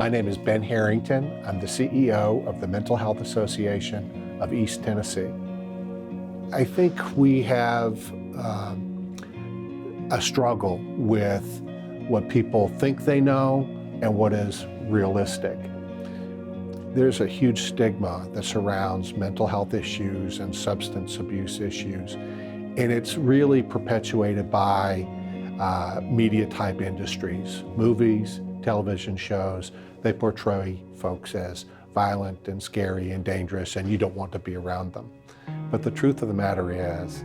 My name is Ben Harrington. I'm the CEO of the Mental Health Association of East Tennessee. I think we have a struggle with what people think they know and what is realistic. There's a huge stigma that surrounds mental health issues and substance abuse issues, and it's really perpetuated by media type industries, movies, television shows. They portray folks as violent and scary and dangerous, and you don't want to be around them. But the truth of the matter is,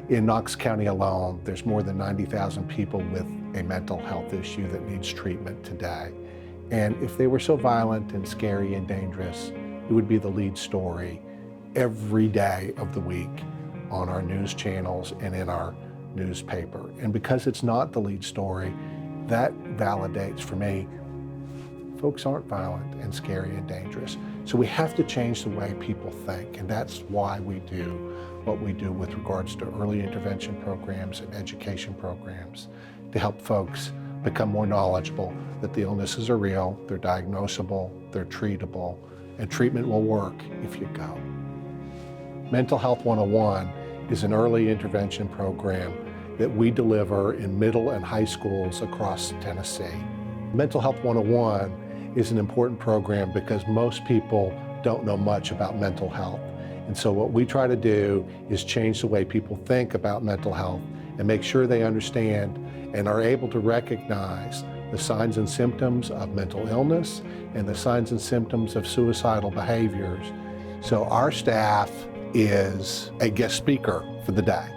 in Knox County alone, there's more than 90,000 people with a mental health issue that needs treatment today. And if they were so violent and scary and dangerous, it would be the lead story every day of the week on our news channels and in our newspaper. And because it's not the lead story, that validates for me, folks aren't violent and scary and dangerous. So we have to change the way people think, and that's why we do what we do with regards to early intervention programs and education programs to help folks become more knowledgeable that the illnesses are real, they're diagnosable, they're treatable, and treatment will work if you go. Mental Health 101 is an early intervention program that we deliver in middle and high schools across Tennessee. Mental Health 101 is an important program because most people don't know much about mental health. And so what we try to do is change the way people think about mental health and make sure they understand and are able to recognize the signs and symptoms of mental illness and the signs and symptoms of suicidal behaviors. So our staff is a guest speaker for the day.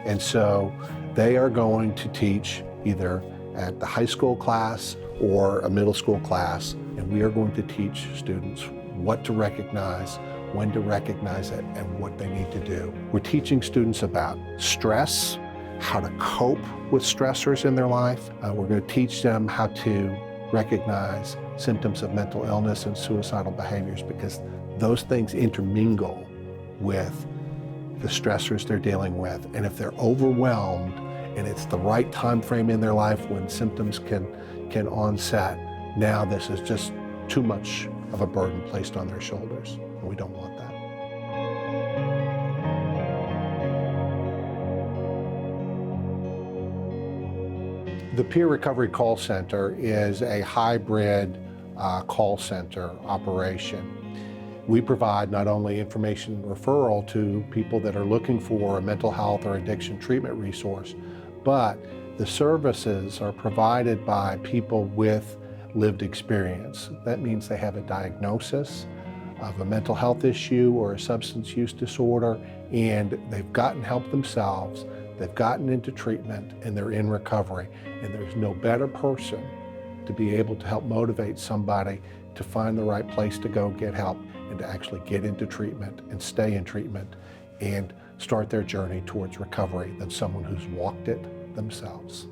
And so they are going to teach either at the high school class or a middle school class, and we are going to teach students what to recognize, when to recognize it, and what they need to do. We're teaching students about stress, how to cope with stressors in their life. We're going to teach them how to recognize symptoms of mental illness and suicidal behaviors, because those things intermingle with the stressors they're dealing with. And if they're overwhelmed and it's the right time frame in their life when symptoms can onset, now this is just too much of a burden placed on their shoulders. And we don't want that. The Peer Recovery Call Center is a hybrid call center operation. We provide not only information and referral to people that are looking for a mental health or addiction treatment resource, but the services are provided by people with lived experience. That means they have a diagnosis of a mental health issue or a substance use disorder, and they've gotten help themselves, they've gotten into treatment, and they're in recovery. And there's no better person to be able to help motivate somebody to find the right place to go get help and to actually get into treatment and stay in treatment and start their journey towards recovery than someone who's walked it themselves.